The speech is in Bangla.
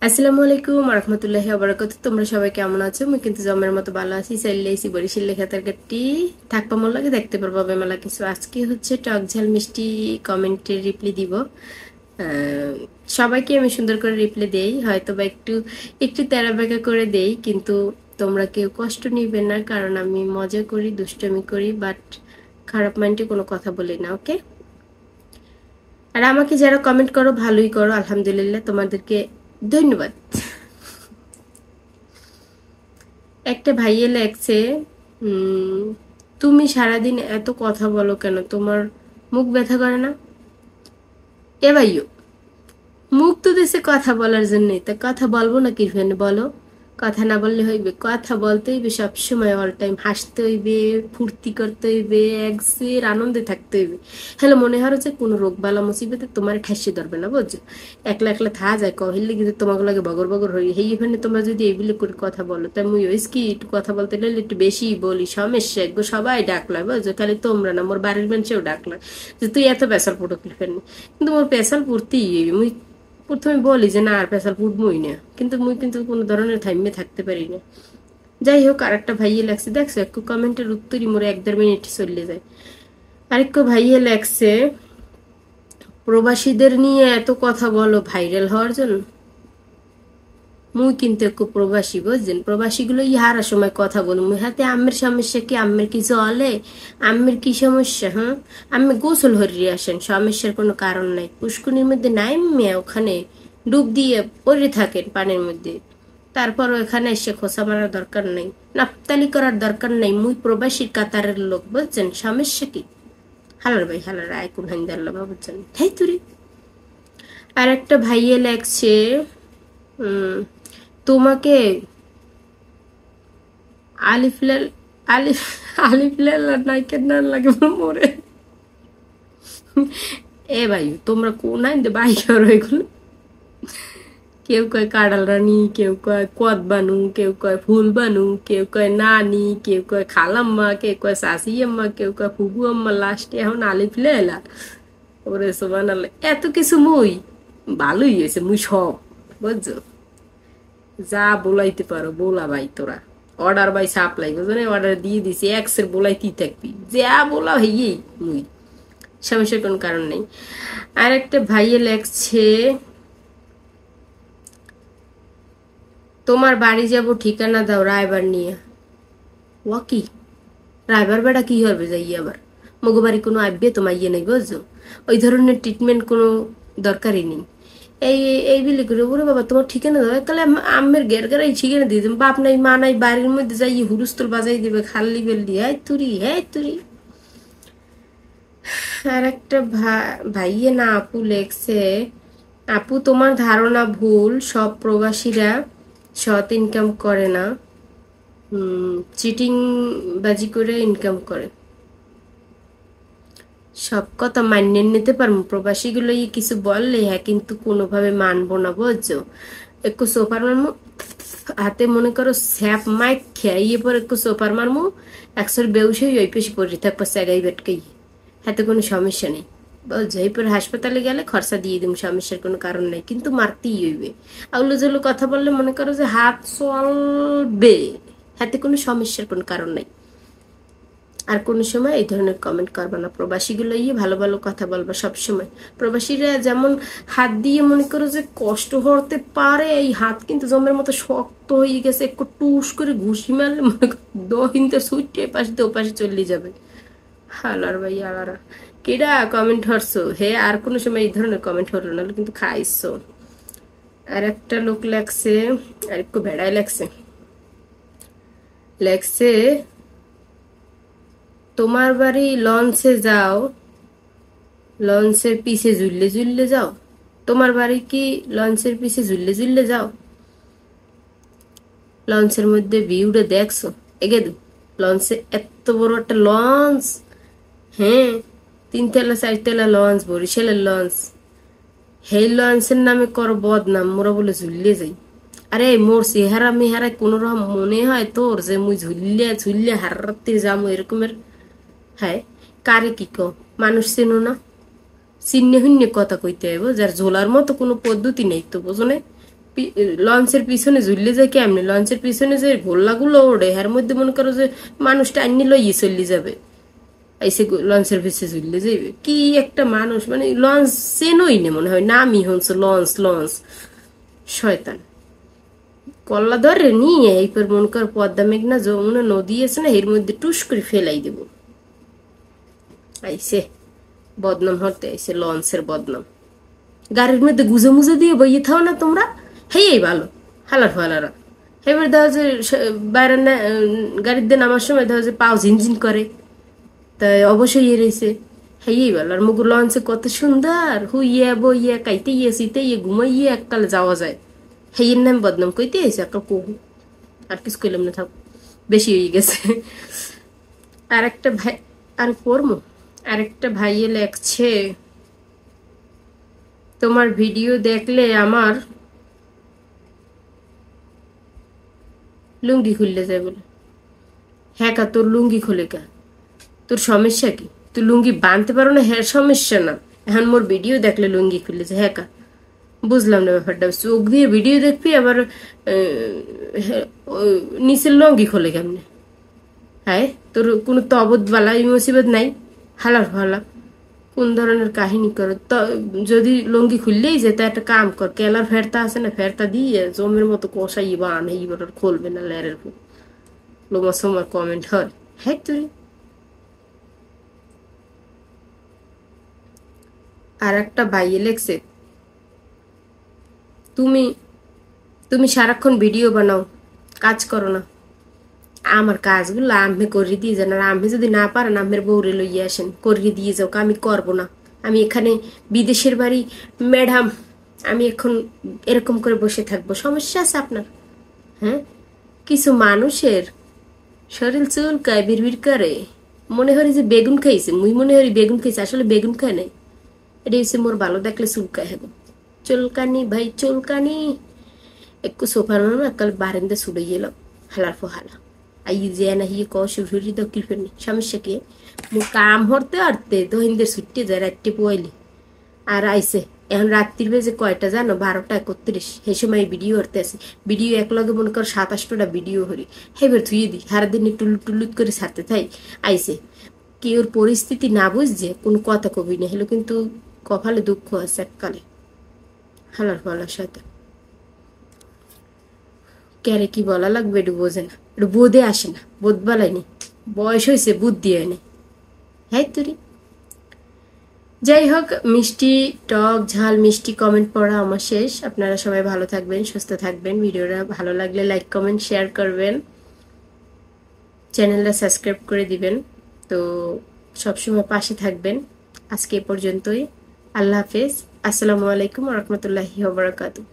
আসসালামু আলাইকুম রহমতুল্লাহি ওবারাকাতুহু। তোমরা সবাই কেমন আছো? আমি কিন্তু জমের মতো ভালো আছি। চাইলেইছি বরিশাল লেখা তরকারি থাকবা মোর লাগে দেখতে পারবো মেলা কিছু। আজকে হচ্ছে টক ঝাল মিষ্টি কমেন্টের রিপ্লাই দিব। সবাইকে আমি সুন্দর করে রিপ্লাই দেই, হয়তো বা একটু একটু তেরা বেঁকা করে দেই, কিন্তু তোমরা কেউ কষ্ট নিবে না, কারণ আমি মজা করি, দুষ্টমি করি, বাট খারাপ মাইন্ডে কোনো কথা বলি না, ওকে? আর আমাকে যারা কমেন্ট করো ভালোই করো, আলহামদুলিল্লাহ, তোমাদেরকে ধন্যবাদ। একটা ভাইয়ে লেখছে, উম, তুমি সারাদিন এত কথা বলো কেন, তোমার মুখ ব্যথা করে না? এ ভাইও, মুখ তো দিছে কথা বলার জন্যই, তা কথা বলবো না কি ফেনে বলো? কথা না বললে হইবে? কথা বলতে হইবে সবসময়, অল টাইম হাসতে হইবে, ফুর্তি করতে হইবে, একসের আনন্দে থাকতে হইবে। হ্যালো, মনে হয় যে কোনো রোগ বালা মুসিবতে তোমার ঠাসি ধরবে না, বুঝছো? একলা একলা থা যায় কহিলে কিন্তু তোমাকে লাগে বগর বগর হই হেই এখানে তোমরা যদি এইগুলো করে কথা বলো, তাই মুই ওই কি একটু কথা বলতে গেলে একটু বেশি বলি, সমস্যা একগো সবাই ডাকলা, বুঝছো? খালি তোমরা না, মোর বাড়ির মানুষেও ডাকলা যে তুই এত পেশাল পুটো ফেলনি। কিন্তু মোর পেশাল পড়তেই মুই প্রথমে বলি যে না, আর পেশাল ফুটবই না, কিন্তু মুই কিন্তু কোনো ধরনের থাইমে থাকতে পারি না। যাই হোক, আর একটা ভাইয়ে লাগছে, দেখছো একটু কমেন্টের উত্তরই মোরে 1-1.5 মিনিট চলে যায়। আরেকটু ভাইয়ে লাগছে, প্রবাসীদের নিয়ে এত কথা বলো ভাইরাল হওয়ার জন্য। মুই কিন্তু একটু প্রবাসী, বুঝছেন? প্রবাসীগুলো ইহারা সময় কথা বলো মুই হাতে আম্মের সমস্যা কি, আম্মের কি জলে, আম্মের কি সমস্যা? হ্যাঁ, আম্মে গোসল হরিয়ে আসেন, সমস্যার কোনো কারণ নাই। পুষ্কুনির মধ্যে নাই মেয়ে, ওখানে ডুব দিয়ে পড়ে থাকেন পানির মধ্যে। তারপরও এখানে এসে খোসা মারার দরকার নাই, নাপতালি করার দরকার নাই। মুই প্রবাসী কাতারের লোক, বুঝছেন? সমস্যা কি? হালার ভাই হালার আয় কোন হাইন্দাল্লা বুঝছেন? তাই তুরি। আর একটা ভাইয়ে লাগছে, উম তোমাকে আলিফলাল আলিফ আলিফলাল নায়িকার নাম লাগে মরে। এ ভাই, তোমরা কোন আইন বাই করো এগুলো? কেউ কয় কাডাল রানী, কেউ কয় কদ বানু, কেউ কয় ফুল বানু, কেউ কয় নানি, কেউ কয় খালাম্মা, কেউ কয় শাশি আম্মা, কেউ কয় ফুবু আম্মা, লাস্টে এখন আলিফলালা। ওরে সোমান আল্লাহ, এত কিছু মুই ভালোই হয়েছে, মুই সব, বুঝছো? যা বলাইতে পারো বলা ভাই তোরা। অর্ডার বাই সাপ্লাই, বুঝো না? অর্ডার দিয়ে দিছি, এক্সের বলাইতেই থাকবি, যা বলা হইয়েই মুই, সমস্যার কোন কারণ নেই। আর একটা ভাইয়ে লেখছে, তোমার বাড়ি যাব, ঠিকানা দাও রায়বার নিয়ে। ও কি রায়বার বেড়া কি হবে যাই আবার? মগো বাড়ি কোনো আব্বে তোমার ইয়ে নেই, বুঝছো? ওই ধরনের ট্রিটমেন্ট কোনো দরকারই নেই। এই এই বিলি করে, ওরে বাবা তোমার ঠিকানা দাও, তাহলে আমের ঘের ঘেরাই ঠিকানা দিয়ে দেবে। বাপ নাই মা নাই, বাড়ির মধ্যে যাই হুরুস্তল বাজাই দেবে, খাল্লি বেললি, হ্যাঁ তুরি, হ্যাঁ তুরি। আর একটা ভাইয়ে না আপু লেখছে, আপু তোমার ধারণা ভুল, সব প্রবাসীরা সৎ ইনকাম করে না, চিটিং বাজি করে ইনকাম করে। সব কথা মান্য নিতে পারবো, প্রবাসীগুলো কিছু বললে হ্যাঁ কিন্তু কোনোভাবে মানবো না, বুঝছো? একটু সোফার মারমু, হাতে মনে করো স্যাপ মাইক খেয়ে পর একটু সোফার মারমু, একশোর বেউসেই ওই পেশি পড়ে থাকবো স্যাগাই বেটকেই, হাতে কোনো সমস্যা নেই, বুঝছো? এরপর হাসপাতালে গেলে খরচা দিয়ে দিম, সমস্যার কোনো কারণ নেই, কিন্তু মারতেই হইবে। আউলো জুলো কথা বললে মনে করো যে হাত চলবে, হাতে কোনো সমস্যার কোনো কারণ নাই। আর কোনো সময় এই ধরনের কমেন্ট করবে না, প্রবাসীগুলো ভালো ভালো কথা বলবা সব সময়। প্রবাসীরা যেমন হাত দিয়ে মনে করো যে কষ্ট হতে পারে, এই হাত কিন্তু জমের মতো শক্ত হয়ে গেছে, একটু টুস করে ঘুষি মারলে মনে করো দহিনতে সুইটে এপাশে দিয়ে ওপাশে চলে যাবে। হালার ভাই আলারা, কেডা কমেন্ট হরছো হে? আর কোনো সময় এই ধরনের কমেন্ট হলো না, কিন্তু খাইছো। আর একটা লোক লাগছে, আর একটু ভেড়াই লাগছে, লেখছে, তোমার বাড়ি লঞ্চে যাও, লঞ্চের পিছে ঝুললে ঝুললে যাও? তোমার বাড়ি কি লঞ্চের পিছে ঝুললে ঝুললে যাও? লঞ্চের মধ্যে ভিউটা দেখছো? এগে দু, লঞ্চে এত বড় একটা লঞ্চ, হ্যাঁ, 3 তলা 4 তলা লঞ্চ, বরিশালের লঞ্চ। সেই লঞ্চের নামে কর বদনাম, মোরা বলে ঝুললে যাই। আরে মোর চেহারা মেহারা কোন রকম মনে হয় তোর যে মুই ঝুললে ঝুললে হারতে যাবো এরকমের? হ্যাঁ, কারে কি কো? মানুষ চেনো না? চিহ্নে হুন্যে কথা কইতে হইব, যার ঝোলার মতো কোনো পদ্ধতি নেই তো, বোঝো না? লঞ্চের পিছনে ঝুললে যায় কেমনি, লঞ্চের পিছনে যে গোল্লাগুলো ওড়ে এর মধ্যে মনে করো যে মানুষটা আইনি লইয়ে চললে যাবে, এসে লঞ্চের পিছনে ঝুললে যাবে কি একটা মানুষ, মানে লঞ্চ চেনই না মনে হয়, নামই হচ্ছে লঞ্চ লঞ্চ। শয়তান কল্লা ধরে নিয়ে এইপর মনে কর পদ্মা মেঘনা যমুনা নদী আছে না, এর মধ্যে টুস করে ফেলাই দেব। আইসে বদনাম হতে আইসে, লঞ্চের বদনাম। গাড়ির মধ্যে গুজে মুজে দিয়ে বইয়ে থাও না তোমরা, হেই ভালো হালার ফালারা। এবার দেখা যে বাইরে গাড়ির দিয়ে নামার সময় দেখা যে পাও ঝিনঝিন করে, তাই অবশ্যই ইয়ে রয়েছে হেই ভালো। আর মুগু লঞ্চে কত সুন্দর হুইয়া বইয়া কাইতে ইয়ে শীতে ইয়ে ঘুমাইয়ে এককালে যাওয়া যায়, হেয়ের নাম বদনাম কইতে আইসে একটা কহু। আর কিছু কইলাম না, থাক বেশি হয়ে গেছে। আর একটা ভাই, আর পড়মো, আরেকটা ভাইয়ে লেখছে তোমার ভিডিও দেখলে আমার লুঙ্গি খুললে যায় বলে। হ্যাঁ কা তোর লুঙ্গি খুলে কা, তোর সমস্যা কি? তুই লুঙ্গি বাঁধতে পারো না, হ্যাঁ সমস্যা না, এখন মোর ভিডিও দেখলে লুঙ্গি খুললে যায়, হ্যাঁ কা বুঝলাম না ব্যাপারটা। চোখ দিয়ে ভিডিও দেখবি আবার নিচের লুঙ্গি খোলে কেমনে? হ্যাঁ তোর কোনো তবদ বালা মুসিবত নাই? হালার ফালা কোন ধরনের কাহিনী করো তো? যদি লুঙ্গি খুললেই যেত একটা কাম কর, কেলার ফেরতা আছে না, ফেরতা দিয়ে জমের মতো কষাই বা আনে, এইবার খুলবে না লেরের লোমা সোমা কমেন্ট হয়। হ্যাঁ তুই আর একটা ভাইয়ে লেখছে তুমি তুমি সারাক্ষণ ভিডিও বানাও, কাজ করো না। আমার কাজগুলো আমি করিয়ে দিয়ে যান, আর আমি যদি না পারেন আমের বউরে লইয়ে আসেন করিয়ে দিয়ে যাও, আমি করব না। আমি এখানে বিদেশের বাড়ি ম্যাডাম, আমি এখন এরকম করে বসে থাকবো, সমস্যা আছে আপনার? হ্যাঁ কিছু মানুষের শরীর চুলকায় বিড়বিড় করে, মনে হয় যে বেগুন খাইছে, মুই মনে হয় বেগুন খাইছে, আসলে বেগুন খায় নাই। এটা হচ্ছে মোর ভালো দেখলে চুলকায় হ্যাঁ চুলকানি ভাই চুলকানি। একটু সোফার মারো একাল বারেন্দা ছুড়ে গেল হালার ফো হালা। আই যে না হিয়ে ক শুরুরি দকিল ফেরনি সমস্যা কি? মু কাম হরতে আরতে তো হিন্দের ছুটতে যায় রাত্রে পোয়াইলি। আর আইসে এখন রাত্রির বেজে কয়টা জানো? 12:31। সেই সময় ভিডিও হরতে আসে, ভিডিও এক লগে মনে কর 27টা ভিডিও হরি, হেবার থুয়ে দিই সারাদিন টুলুট টুলুট করে ছাড়তে থাই। আইসে কি ওর পরিস্থিতি না বুঝছে কোনো কথা কবি না, হলো কিন্তু কপালে দুঃখ আছে এককালে। হালার ফালার সাথে ক্যারে কি বলা লাগবে একটু বোঝে না, একটু বোধে আসে না, বোধ বালাইনি, বয়স হয়েছে বুদ্ধি হয়নি। হ্যাঁ তুরি যাই হোক, মিষ্টি টক ঝাল মিষ্টি কমেন্ট পড়া আমার শেষ। আপনারা সবাই ভালো থাকবেন, সুস্থ থাকবেন। ভিডিওটা ভালো লাগলে লাইক কমেন্ট শেয়ার করবেন, চ্যানেলটা সাবস্ক্রাইব করে দিবেন। তো সবসময় পাশে থাকবেন। আজকে এ পর্যন্তই, আল্লাহ হাফেজ, আসসালামু আলাইকুম ওয়া রাহমাতুল্লাহি ওয়া বারাকাতুহু।